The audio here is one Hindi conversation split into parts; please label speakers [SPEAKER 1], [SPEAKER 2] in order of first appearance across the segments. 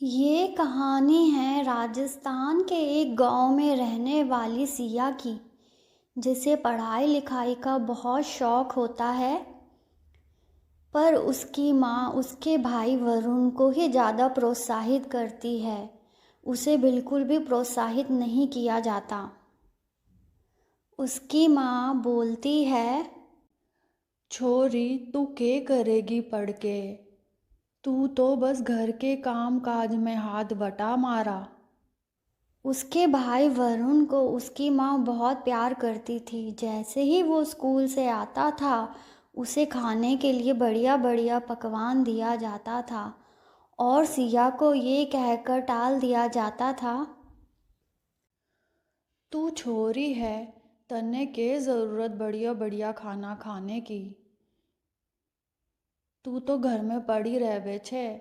[SPEAKER 1] ये कहानी है राजस्थान के एक गांव में रहने वाली सिया की, जिसे पढ़ाई लिखाई का बहुत शौक होता है। पर उसकी माँ उसके भाई वरुण को ही ज़्यादा प्रोत्साहित करती है। उसे बिल्कुल भी प्रोत्साहित नहीं किया जाता। उसकी माँ बोलती है,
[SPEAKER 2] छोरी तू के करेगी पढ़ के। तू तो बस घर के काम काज में हाथ बटा मारा।
[SPEAKER 1] उसके भाई वरुण को उसकी माँ बहुत प्यार करती थी। जैसे ही वो स्कूल से आता था, उसे खाने के लिए बढ़िया बढ़िया पकवान दिया जाता था और सिया को ये कहकर टाल दिया जाता था,
[SPEAKER 2] तू छोरी है, तन्ने के ज़रूरत बढ़िया बढ़िया खाना खाने की। तू तो घर में पड़ी रहवे छे।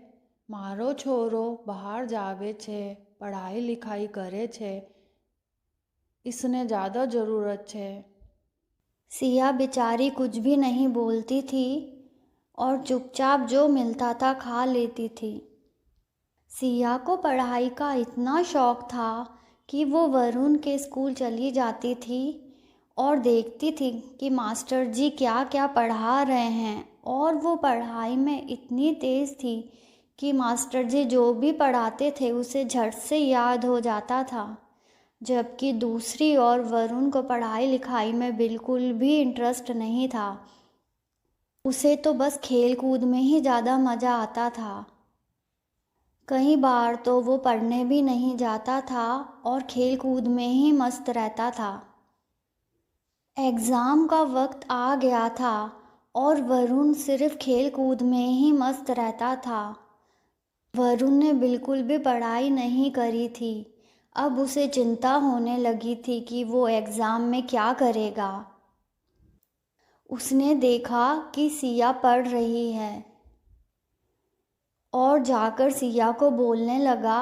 [SPEAKER 2] मारो छोरो बाहर जावे छे, पढ़ाई लिखाई करे छे, इसने ज़्यादा ज़रूरत छे।
[SPEAKER 1] सिया बेचारी कुछ भी नहीं बोलती थी और चुपचाप जो मिलता था खा लेती थी। सिया को पढ़ाई का इतना शौक था कि वो वरुण के स्कूल चली जाती थी और देखती थी कि मास्टर जी क्या क्या पढ़ा रहे हैं। और वो पढ़ाई में इतनी तेज़ थी कि मास्टर जी जो भी पढ़ाते थे उसे झट से याद हो जाता था। जबकि दूसरी ओर वरुण को पढ़ाई लिखाई में बिल्कुल भी इंटरेस्ट नहीं था। उसे तो बस खेल कूद में ही ज़्यादा मज़ा आता था। कई बार तो वो पढ़ने भी नहीं जाता था और खेल कूद में ही मस्त रहता था। एग्ज़ाम का वक्त आ गया था और वरुण सिर्फ खेल कूद में ही मस्त रहता था। वरुण ने बिल्कुल भी पढ़ाई नहीं करी थी। अब उसे चिंता होने लगी थी कि वो एग्ज़ाम में क्या करेगा। उसने देखा कि सिया पढ़ रही है और जाकर सिया को बोलने लगा,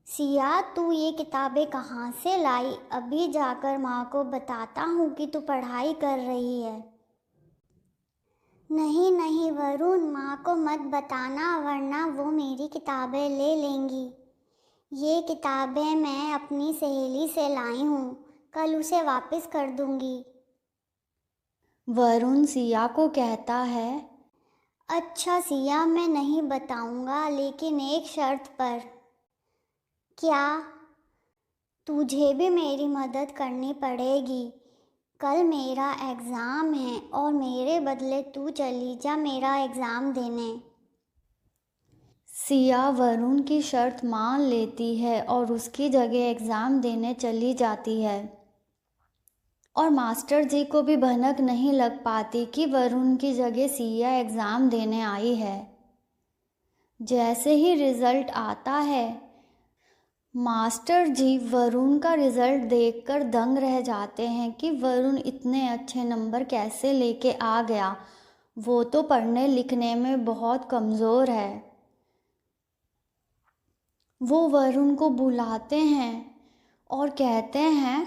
[SPEAKER 3] सिया, तू ये किताबें कहाँ से लाई? अभी जाकर माँ को बताता हूँ कि तू पढ़ाई कर रही है। नहीं नहीं वरुण, माँ को मत बताना वरना वो मेरी किताबें ले लेंगी। ये किताबें मैं अपनी सहेली से लाई हूँ, कल उसे वापस कर दूँगी।
[SPEAKER 1] वरुण सिया को कहता है,
[SPEAKER 3] अच्छा सिया, मैं नहीं बताऊँगा, लेकिन एक शर्त पर। क्या? तुझे भी मेरी मदद करनी पड़ेगी। कल मेरा एग्ज़ाम है और मेरे बदले तू चली जा मेरा एग्ज़ाम देने।
[SPEAKER 1] सिया वरुण की शर्त मान लेती है और उसकी जगह एग्ज़ाम देने चली जाती है। और मास्टर जी को भी भनक नहीं लग पाती कि वरुण की जगह सिया एग्ज़ाम देने आई है। जैसे ही रिज़ल्ट आता है, मास्टर जी वरुण का रिज़ल्ट देखकर दंग रह जाते हैं कि वरुण इतने अच्छे नंबर कैसे लेके आ गया। वो तो पढ़ने लिखने में बहुत कमज़ोर है। वो वरुण को बुलाते हैं और कहते हैं,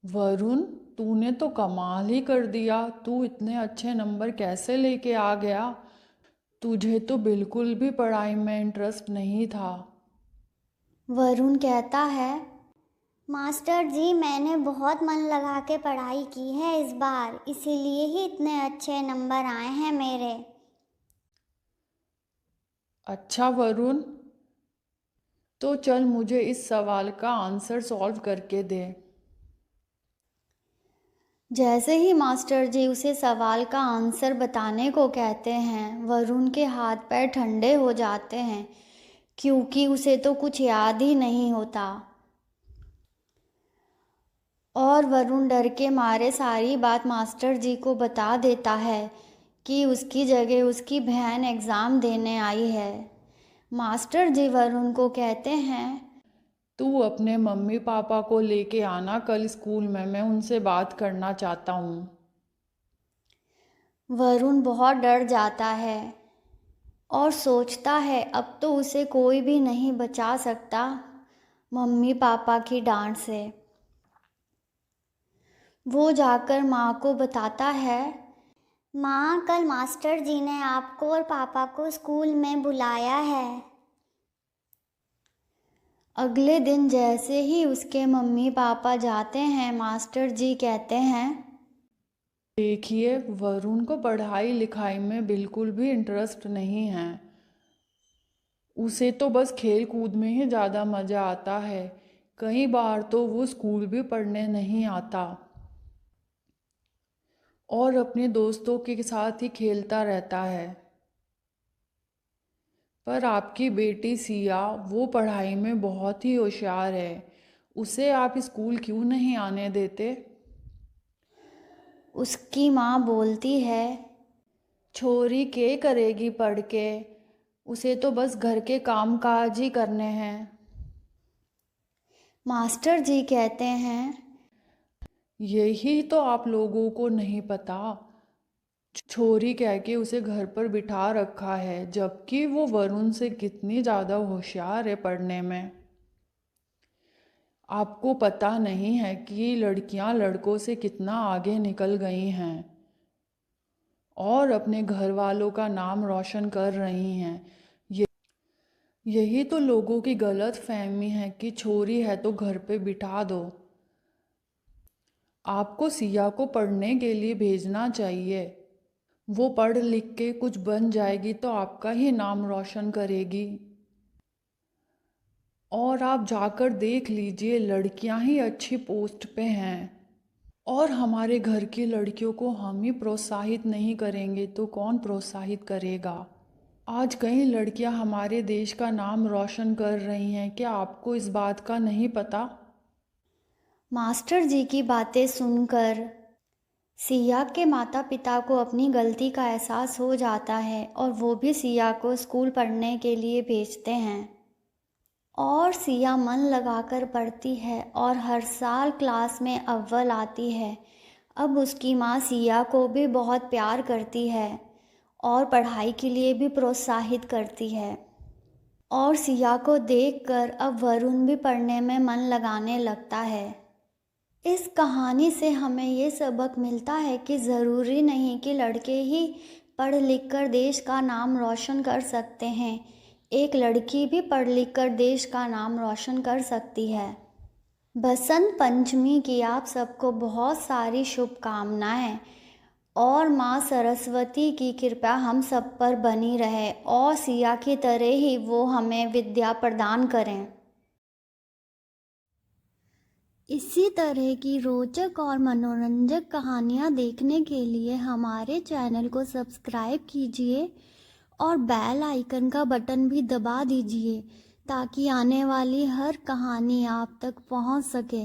[SPEAKER 2] वरुण, तूने तो कमाल ही कर दिया। तू इतने अच्छे नंबर कैसे लेके आ गया? तुझे तो बिल्कुल भी पढ़ाई में इंटरेस्ट नहीं था।
[SPEAKER 1] वरुण कहता है,
[SPEAKER 3] मास्टर जी, मैंने बहुत मन लगा के पढ़ाई की है इस बार, इसीलिए ही इतने अच्छे नंबर आए हैं मेरे।
[SPEAKER 2] अच्छा वरुण, तो चल मुझे इस सवाल का आंसर सॉल्व करके दे।
[SPEAKER 1] जैसे ही मास्टर जी उसे सवाल का आंसर बताने को कहते हैं, वरुण के हाथ पैर ठंडे हो जाते हैं क्योंकि उसे तो कुछ याद ही नहीं होता। और वरुण डर के मारे सारी बात मास्टर जी को बता देता है कि उसकी जगह उसकी बहन एग्ज़ाम देने आई है। मास्टर जी वरुण को कहते हैं,
[SPEAKER 2] तू अपने मम्मी पापा को लेके आना कल स्कूल में, मैं उनसे बात करना चाहता हूँ।
[SPEAKER 1] वरुण बहुत डर जाता है और सोचता है अब तो उसे कोई भी नहीं बचा सकता मम्मी पापा की डांट से। वो जाकर माँ को बताता है,
[SPEAKER 3] माँ, कल मास्टर जी ने आपको और पापा को स्कूल में बुलाया है।
[SPEAKER 1] अगले दिन जैसे ही उसके मम्मी पापा जाते हैं, मास्टर जी कहते हैं,
[SPEAKER 2] देखिए, वरुण को पढ़ाई लिखाई में बिल्कुल भी इंटरेस्ट नहीं है। उसे तो बस खेल कूद में ही ज़्यादा मज़ा आता है। कई बार तो वो स्कूल भी पढ़ने नहीं आता और अपने दोस्तों के साथ ही खेलता रहता है। पर आपकी बेटी सिया, वो पढ़ाई में बहुत ही होशियार है। उसे आप स्कूल क्यों नहीं आने देते?
[SPEAKER 1] उसकी माँ बोलती है,
[SPEAKER 2] छोरी के करेगी पढ़ के, उसे तो बस घर के काम काज ही करने हैं।
[SPEAKER 1] मास्टर जी कहते हैं,
[SPEAKER 2] यही तो आप लोगों को नहीं पता। छोरी कह के उसे घर पर बिठा रखा है, जबकि वो वरुण से कितनी ज़्यादा होशियार है पढ़ने में। आपको पता नहीं है कि लड़कियां लड़कों से कितना आगे निकल गई हैं और अपने घर वालों का नाम रोशन कर रही हैं। ये यही तो लोगों की गलत फहमी है कि छोरी है तो घर पे बिठा दो। आपको सिया को पढ़ने के लिए भेजना चाहिए। वो पढ़ लिख के कुछ बन जाएगी तो आपका ही नाम रोशन करेगी। और आप जाकर देख लीजिए, लड़कियां ही अच्छी पोस्ट पे हैं। और हमारे घर की लड़कियों को हम ही प्रोत्साहित नहीं करेंगे तो कौन प्रोत्साहित करेगा? आज कई लड़कियां हमारे देश का नाम रोशन कर रही हैं। क्या आपको इस बात का नहीं पता?
[SPEAKER 1] मास्टर जी की बातें सुनकर सिया के माता पिता को अपनी गलती का एहसास हो जाता है और वो भी सिया को स्कूल पढ़ने के लिए भेजते हैं। और सिया मन लगाकर पढ़ती है और हर साल क्लास में अव्वल आती है। अब उसकी माँ सिया को भी बहुत प्यार करती है और पढ़ाई के लिए भी प्रोत्साहित करती है। और सिया को देखकर अब वरुण भी पढ़ने में मन लगाने लगता है। इस कहानी से हमें ये सबक मिलता है कि ज़रूरी नहीं कि लड़के ही पढ़ लिख कर देश का नाम रोशन कर सकते हैं, एक लड़की भी पढ़ लिख कर देश का नाम रोशन कर सकती है। बसंत पंचमी की आप सबको बहुत सारी शुभकामनाएं और माँ सरस्वती की कृपा हम सब पर बनी रहे और सिया की तरह ही वो हमें विद्या प्रदान करें। इसी तरह की रोचक और मनोरंजक कहानियाँ देखने के लिए हमारे चैनल को सब्सक्राइब कीजिए और बेल आइकन का बटन भी दबा दीजिए ताकि आने वाली हर कहानी आप तक पहुंच सके।